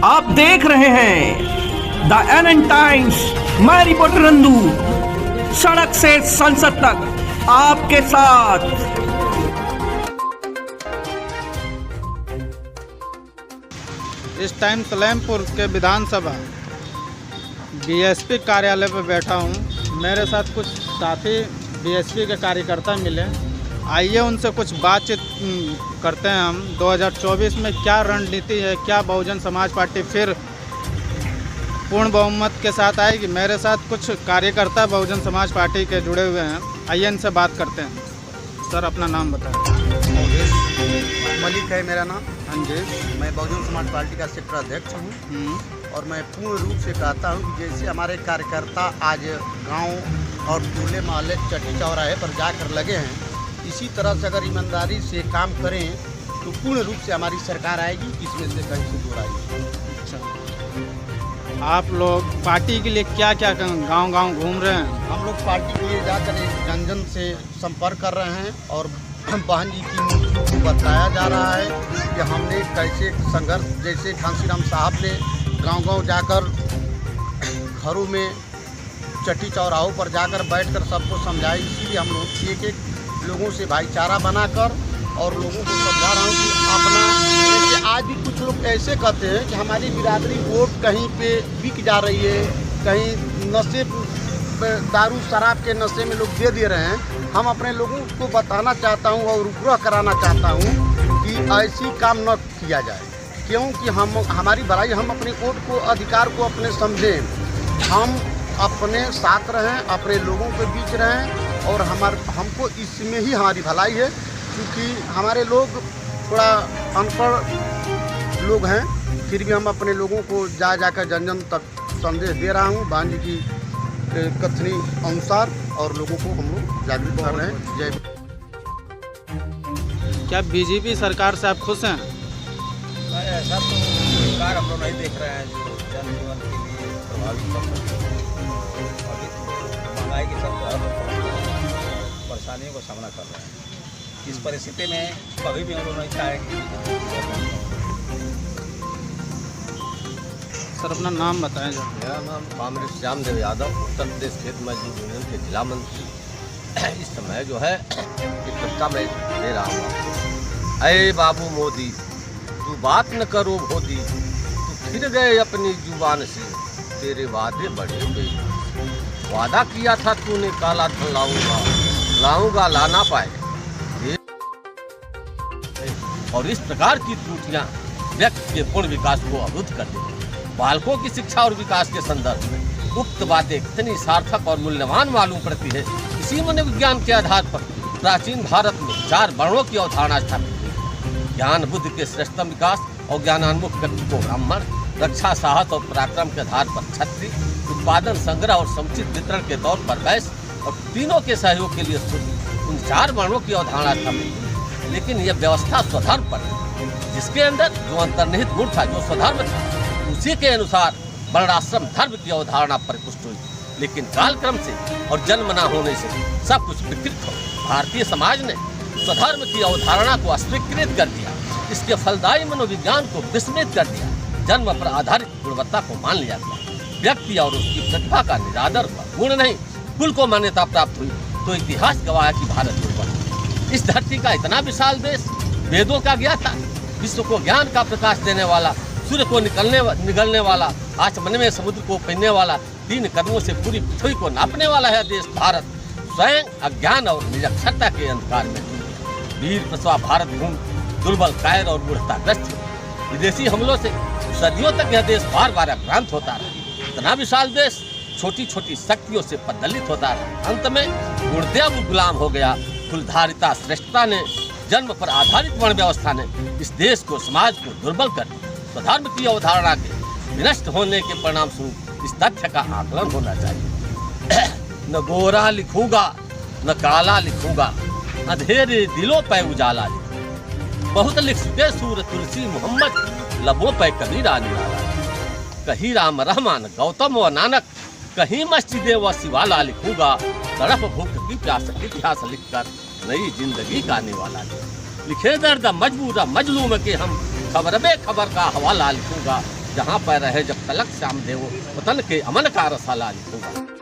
आप देख रहे हैं द एन टाइम्स, मैं रिपोर्टर नंदू, सड़क से संसद तक आपके साथ। इस टाइम सलेमपुर के विधानसभा बीएसपी कार्यालय पर बैठा हूं। मेरे साथ कुछ साथी बीएसपी के कार्यकर्ता मिले। आइए उनसे कुछ बातचीत करते हैं हम। 2024 में क्या रणनीति है, क्या बहुजन समाज पार्टी फिर पूर्ण बहुमत के साथ आएगी। मेरे साथ कुछ कार्यकर्ता बहुजन समाज पार्टी के जुड़े हुए हैं। आइए इनसे बात करते हैं। सर, अपना नाम बताएं। मलिक है मेरा नाम। हाँ जी। मैं बहुजन समाज पार्टी का सेक्टर अध्यक्ष हूँ और मैं पूर्ण रूप से कहता हूँ कि जैसे हमारे कार्यकर्ता आज गांव और टोले मोहल्ले चट्टी चौराहे पर जाकर लगे हैं, इसी तरह से अगर ईमानदारी से काम करें तो पूर्ण रूप से हमारी सरकार आएगी, इसमें से कहीं से दो आएगी। अच्छा, आप लोग पार्टी के लिए क्या क्या गांव-गांव घूम रहे हैं? हम लोग पार्टी के लिए जाकर एक जन जन से संपर्क कर रहे हैं और बहन जी की नीति को बताया जा रहा है कि हमने कैसे संघर्ष, जैसे घासीराम साहब ने गांव-गांव जाकर घरों में चट्टी चौराहों पर जाकर बैठकर सबको समझाया। इसीलिए हम लोग एक एक लोगों से भाईचारा बनाकर और लोगों को समझा रहा हूँ कि अपना, जैसे आज भी कुछ लोग ऐसे कहते हैं कि हमारी बिरादरी वोट कहीं पे बिक जा रही है, कहीं नशे दारू शराब के नशे में लोग दे रहे हैं। हम अपने लोगों को बताना चाहता हूँ और उपग्रह कराना चाहता हूँ कि ऐसी काम न किया जाए, क्योंकि हमारी भलाई, हम अपने वोट को, अधिकार को अपने समझें, हम अपने साथ रहें, अपने लोगों के बीच रहें और हमको इसमें ही हमारी भलाई है। क्योंकि हमारे लोग थोड़ा अनपढ़ लोग हैं, फिर भी हम अपने लोगों को जाकर जन जन तक संदेश दे रहा हूँ बहन जी की कथनी अनुसार, और लोगों को हम लोग जागरूक कर रहे हैं। जय। क्या बीजेपी सरकार से आप खुश हैं? ऐसा तो सरकार हम लोग नहीं देख रहे हैं जो जनजीवन के लिए प्रभावित कर सकते हैं। अभी महंगाई के सब परेशानियों का सामना कर रहे हैं। इस परिस्थिति में कभी भी हम लोग नहीं चाहेंगे। सर, अपना नाम बताएं। मेरा नाम कांग्रेस श्यामदेव यादव, उत्तर प्रदेश खेत मजदूर यूनियन के जिला मंत्री। इस समय जो है एक प्रस्ताव मैं दे रहा हूँ। अरे बाबू मोदी, तू बात न करो भोदी, तू फिर गए अपनी जुबान से, तेरे वादे बड़े बेईमान। वादा किया था तूने काला धन लाऊंगा ला ना पाए। और इस प्रकार की त्रुटियां व्यक्ति के पूर्ण विकास को अवरुद्ध कर देती। बालकों की शिक्षा और विकास के संदर्भ में उक्त बातें कितनी सार्थक और मूल्यवान मालूम पड़ती है। इसी मनोविज्ञान के आधार पर प्राचीन भारत में 4 वर्णों की अवधारणा स्थापित हुई। ज्ञान बुद्धि के श्रेष्ठतम विकास और ज्ञानान्मुख व्यक्ति को ब्राह्मण, रक्षा साहस और पराक्रम के आधार पर क्षत्रिय, उत्पादन संग्रह और समुचित वितरण के तौर पर वैश्य और तीनों के सहयोग के लिए स्तुति। उन 4 वर्णों की अवधारणा स्थापित हुई, लेकिन यह व्यवस्था स्वधर्म पर, जिसके अंदर जो अंतर्निहित गुण था, जो स्वधर्म था, उसी के अनुसार वर्णाश्रम धर्म की अवधारणा परिपुष्ट हुई। लेकिन कालक्रम से और जन्म न होने से सब कुछ विकृत हो भारतीय समाज ने स्वधर्म की अवधारणा को अस्वीकृत कर दिया। इसके फलदायी मनोविज्ञान को विस्मृत कर दिया। जन्म पर आधारित गुणवत्ता को मान लिया गया। व्यक्ति और उसकी प्रतिभा का निरादर हुआ। गुण नहीं, कुल को मान्यता प्राप्त हुई तो इतिहास गवाह है कि भारत दुर्बल। इस धरती का इतना विशाल देश, वेदों का ज्ञाता, विश्व को ज्ञान का प्रकाश देने वाला, सूर्य को निगलने वाला, आचमन में समुद्र को पहनने वाला, 3 कदमों से पूरी पृथ्वी को नापने वाला है देश भारत, स्वयं अज्ञान और निरक्षरता के अंधकार में वीर प्रसवा भारत भूमि दुर्बल, कायर और मूढ़ताग्रस्त। विदेशी हमलों से सदियों तक यह देश बार बार आक्रांत होता रहा। इतना विशाल देश छोटी छोटी शक्तियों से पददलित होता रहा। अंत में गुणदेव गुलाम हो गया। कुलधारिता श्रेष्ठता ने, जन्म पर आधारित वर्ण व्यवस्था ने इस देश को, समाज को दुर्बल कर दिया। स्वधर्म की अवधारणा के विनष्ट होने के परिणाम स्वरूप इस तथ्य का आकलन होना चाहिए। न गोरा लिखूंगा न काला लिखूंगा, अंधेरे दिलों पे उजाला लिखूंगा। बहुत लिख चुके सूर तुलसी मोहम्मद, लबों पे कबीरा निराला। कहीं राम रहमान गौतम व नानक, कहीं मस्जिद व शिवाला लिखूंगा। तड़प भूख की प्यास इतिहास लिखकर नई जिंदगी का निवाला लिखे दर्द मजबूर मजलूम के हम खबर बे खबर का हवाला लिखूंगा। जहाँ पर रहे जब तलक श्याम देवो वतन के अमन का रसाला होगा।